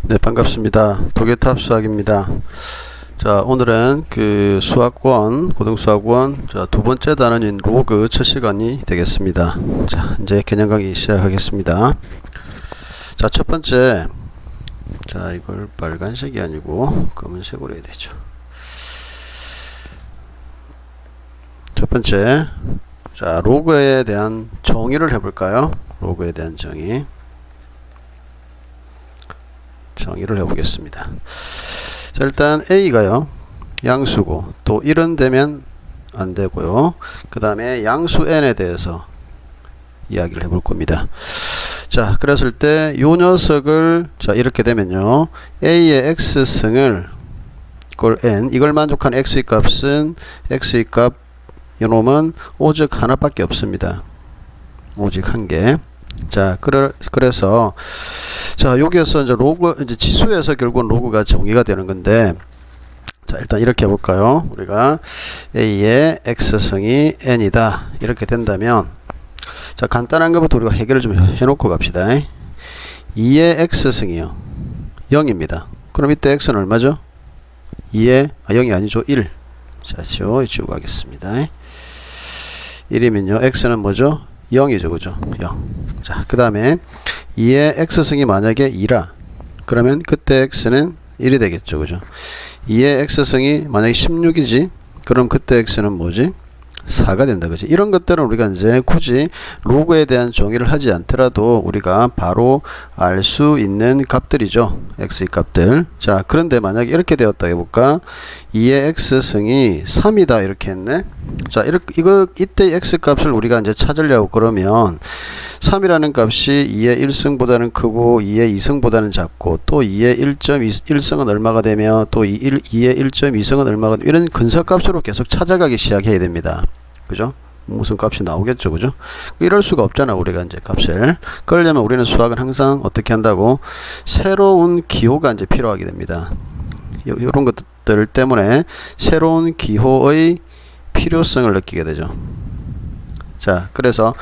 네, 반갑습니다. 독일탑 수학입니다. 자, 오늘은 그 수학원, 고등수학원 두 번째 단원인 로그 첫 시간이 되겠습니다. 자, 이제 개념 강의 시작하겠습니다. 자, 첫 번째, 자, 이걸 빨간색이 아니고 검은색으로 해야 되죠. 첫 번째, 자, 로그에 대한 정의를 해볼까요? 로그에 대한 정의를 해보겠습니다. 자, 일단 A가요 양수고 또 1은 되면 안 되고요. 그 다음에 양수 N에 대해서 이야기를 해볼 겁니다. 자, 그랬을 때 요 녀석을 자 이렇게 되면요 A의 X승을 꼴 N 이걸 만족한 X의 값은 X의 값 요놈은 오직 하나밖에 없습니다. 오직 한 개. 자, 그래서 자, 여기에서 이제 로그 이제 지수에서 결국은 로그가 정의가 되는 건데, 자, 일단 이렇게 해볼까요? 우리가 A의 X승이 N이다 이렇게 된다면, 자, 간단한 것부터 우리가 해결을 좀 해놓고 갑시다. 2의 X승이요 0입니다. 그럼 이때 X는 얼마죠? 2의 0이 아니죠 1. 자, 지우고 가겠습니다. 1이면요 X는 뭐죠? 0이죠, 그죠? 0. 자, 그 다음에 2의 X승이 만약에 2라 그러면 그때 X는 1이 되겠죠, 그죠? 2의 X승이 만약에 16이지 그럼 그때 X는 뭐지? 4가 된다, 그지? 이런 것들은 우리가 이제 굳이 로그에 대한 정의를 하지 않더라도 우리가 바로 알 수 있는 값들이죠. X의 값들. 자, 그런데 만약에 이렇게 되었다 해볼까? 2의 X승이 3이다 이렇게 했네. 자, 이때 X 값을 우리가 이제 찾으려고 그러면 3이라는 값이 2의 1승보다는 크고 2의 2승보다는 작고 또 2의 1.1승은 얼마가 되며 또 2의 1.2승은 얼마가 되며 이런 근사값으로 계속 찾아가기 시작해야 됩니다. 그죠? 무슨 값이 나오겠죠, 그죠? 이럴 수가 없잖아, 우리가 이제 값을. 그러려면 우리는 수학은 항상 어떻게 한다고? 새로운 기호가 이제 필요하게 됩니다. 이런 것들 때문에 새로운 기호의 필요성을 느끼게 되죠. 자, 그래서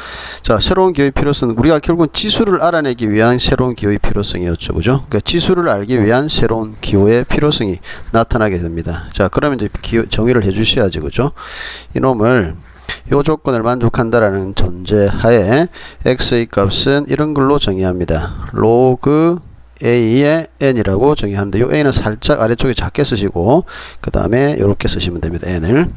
자, 새로운 기호의 필요성, 우리가 결국은 지수를 알아내기 위한 새로운 기호의 필요성이었죠, 그죠? 그러니까 지수를 알기 위한 새로운 기호의 필요성이 나타나게 됩니다. 자, 그러면 이제 정의를 해주셔야지, 그죠? 이놈을 요 조건을 만족한다라는 전제하에 X의 값은 이런 걸로 정의합니다. 로그 A의 N이라고 정의하는데 요 A는 살짝 아래쪽에 작게 쓰시고 그 다음에 이렇게 쓰시면 됩니다. N을.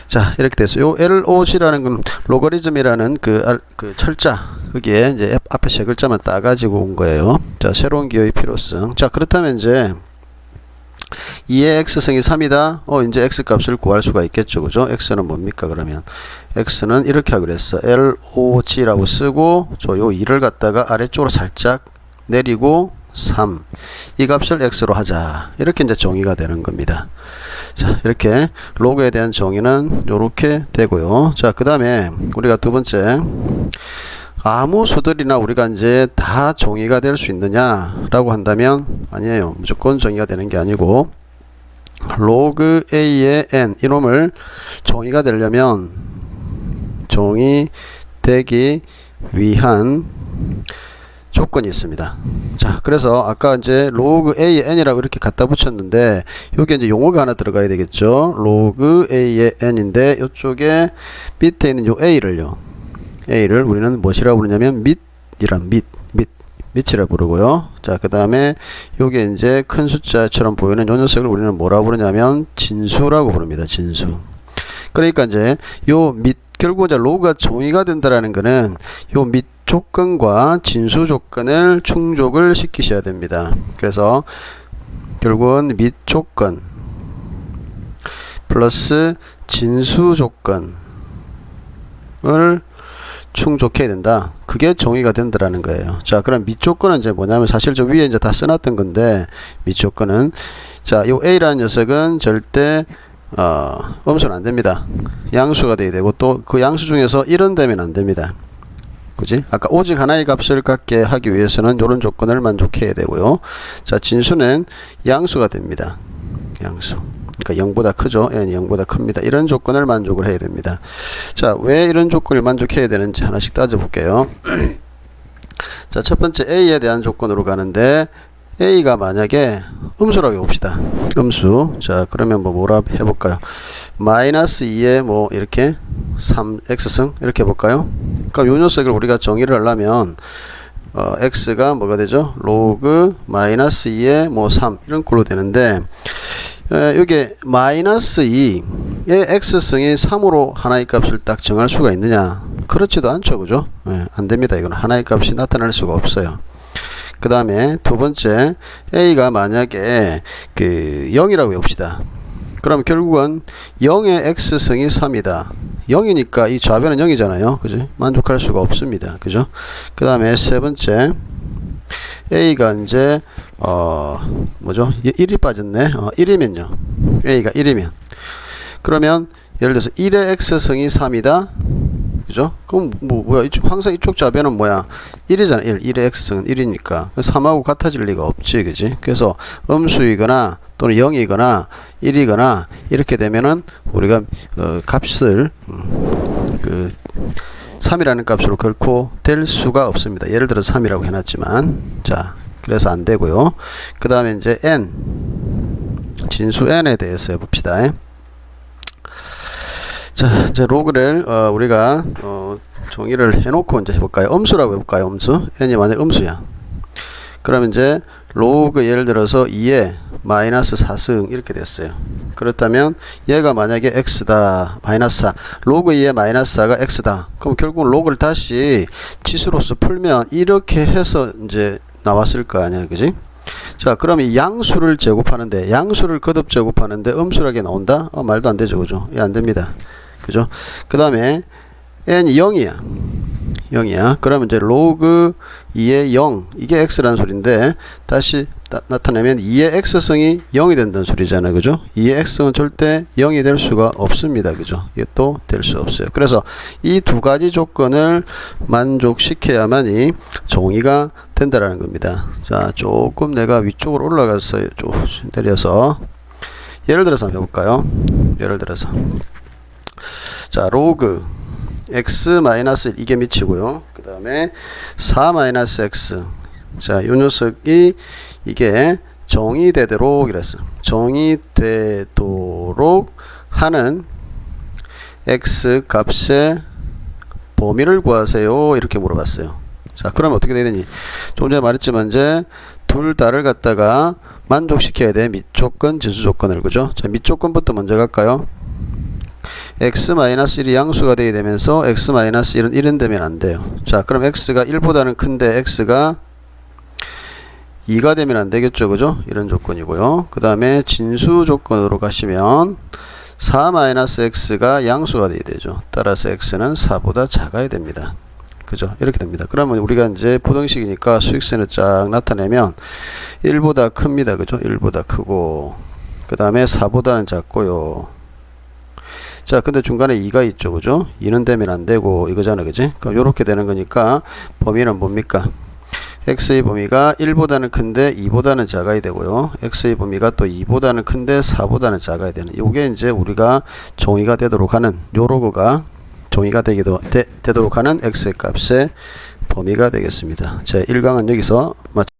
자, 이렇게 돼서 요 LOG라는 건 로거리즘이라는 그 철자 거기에 이제 앞에 세 글자만 따가지고 온 거예요. 자, 새로운 기호의 필요성. 자, 그렇다면 이제 2의 X승이 3이다. 이제 X 값을 구할 수가 있겠죠, 그죠? X는 뭡니까, 그러면? X는 이렇게 하기로 했어. LOG라고 쓰고, 요 2를 갖다가 아래쪽으로 살짝 내리고, 3. 이 값을 X로 하자. 이렇게 이제 정의가 되는 겁니다. 자, 이렇게 로그에 대한 정의는 요렇게 되고요. 자, 그 다음에 우리가 두 번째. 아무 수들이나 우리가 이제 다 정의가 될 수 있느냐라고 한다면 아니에요. 무조건 정의가 되는 게 아니고 로그 A의 N 이놈을 정의가 되려면 정의되기 위한 조건이 있습니다. 자, 그래서 아까 이제 로그 A의 N이라고 이렇게 갖다 붙였는데 여기 이제 용어가 하나 들어가야 되겠죠. 로그 A의 N인데 이쪽에 밑에 있는 요 A를 우리는 무엇이라고 부르냐면 밑이라 부르고요. 자, 그 다음에 요게 이제 큰 숫자처럼 보이는 요 녀석을 우리는 뭐라고 부르냐면 진수라고 부릅니다. 진수. 그러니까 이제 요 결국 이제 로그가 정의가 된다라는 거는 요 밑 조건과 진수 조건을 충족을 시키셔야 됩니다. 그래서 결국은 밑 조건 플러스 진수 조건을 충족해야 된다. 그게 정의가 된다라는 거예요. 자, 그럼 밑조건은 이제 뭐냐면 사실 저 위에 이제 다 써놨던 건데 밑조건은 자, 요 A라는 녀석은 절대 음수는 안 됩니다. 양수가 돼야 되고 또 그 양수 중에서 1은 되면 안 됩니다. 그지? 아까 오직 하나의 값을 갖게 하기 위해서는 이런 조건을 만족해야 되고요. 자, 진수는 양수가 됩니다. 양수. 그러니까 0보다 크죠. n이 0보다 큽니다. 이런 조건을 만족을 해야 됩니다. 자, 왜 이런 조건을 만족해야 되는지 하나씩 따져볼게요. 자, 첫 번째 A에 대한 조건으로 가는데 A가 만약에 음수라고 해봅시다. 음수. 자, 그러면 뭐라 해볼까요? 마이너스 2에 뭐 이렇게 3x승 이렇게 해볼까요? 그럼 요 녀석을 우리가 정의를 하려면 x가 뭐가 되죠? 로그 마이너스 2에 뭐 3 이런 꼴로 되는데 이게 마이너스 2의 x승이 3으로 하나의 값을 딱 정할 수가 있느냐? 그렇지도 않죠, 그죠? 안 됩니다. 이건 하나의 값이 나타날 수가 없어요. 그 다음에 두 번째, a가 만약에 0이라고 해봅시다. 그럼 결국은 0의 x승이 3이다. 0이니까 이 좌변은 0이잖아요. 그죠? 만족할 수가 없습니다. 그죠? 그 다음에 세 번째, a가 이제 뭐죠? 1이 빠졌네. 1이면요. a가 1이면. 그러면 예를 들어서 1의 x승이 3이다. 그죠? 그럼 뭐야? 항상 이쪽 좌변은 뭐야? 1이잖아. 1의 x승은 1이니까 3하고 같아질 리가 없지. 그지? 그래서 음수이거나 또는 0이거나 1이거나 이렇게 되면은 우리가 값을 3이라는 값으로 결코 될 수가 없습니다. 예를 들어 3이라고 해놨지만, 자, 그래서 안 되고요. 그 다음에 이제 n, 진수 n에 대해서 해봅시다. 자, 이제 로그를 우리가 정의를 해놓고 이제 해볼까요? 음수라고 해볼까요? 음수. n이 만약 음수야. 그러면 이제 로그 예를 들어서 2에 마이너스 4승 이렇게 됐어요. 그렇다면 얘가 만약에 x다. 마이너스 4. 로그 2에 마이너스 4가 x다. 그럼 결국 로그를 다시 치수로서 풀면 이렇게 해서 이제 나왔을 거 아니야. 그지? 자, 그럼 이 양수를 제곱하는데, 양수를 거듭 제곱하는데 음수라게 나온다? 말도 안 되죠. 그죠? 예, 안 됩니다. 그죠? 그 다음에 n이 0이야. 0이야. 그러면 이제 로그 2의 0, 이게 x라는 소리인데, 다시 나타내면 2의 x승이 0이 된다는 소리잖아요. 그죠? 2의 x승은 절대 0이 될 수가 없습니다. 그죠? 이게 또 될 수 없어요. 그래서 이 두 가지 조건을 만족시켜야만이 정의가 된다라는 겁니다. 자, 조금 내가 위쪽으로 올라갔어요. 좀 내려서. 예를 들어서 한번 해볼까요? 예를 들어서. 자, 로그 x-1 이게 미치고요. 그 다음에 4-x. 자, 요 녀석이 이게 정의되도록 이랬어. 정의되도록 하는 x 값의 범위를 구하세요. 이렇게 물어봤어요. 자, 그러면 어떻게 되느니? 좀 전에 말했지만 이제 둘 다를 갖다가 만족시켜야 돼. 밑조건, 진수조건을. 그죠? 자, 밑조건부터 먼저 갈까요? x-1이 양수가 되게 되면서 x-1은 1은 되면 안 돼요. 자, 그럼 x가 1보다는 큰데 x가 2가 되면 안 되겠죠. 그죠? 이런 조건이고요. 그 다음에 진수 조건으로 가시면 4-x가 양수가 되게 되죠. 따라서 x는 4보다 작아야 됩니다. 그죠? 이렇게 됩니다. 그러면 우리가 이제 부등식이니까 수익선을 쫙 나타내면 1보다 큽니다. 그죠? 1보다 크고, 그 다음에 4보다는 작고요. 자, 근데 중간에 2가 있죠. 그죠? 2는 되면 안 되고, 이거잖아. 그지? 그럼 요렇게 되는 거니까 범위는 뭡니까? x의 범위가 1보다는 큰데 2보다는 작아야 되고요. x의 범위가 또 2보다는 큰데 4보다는 작아야 되는. 요게 이제 우리가 정의가 되도록 하는, 요 로그가 정의가 되도록 하는 x의 값의 범위가 되겠습니다. 제 1강은 여기서 마치겠습니다.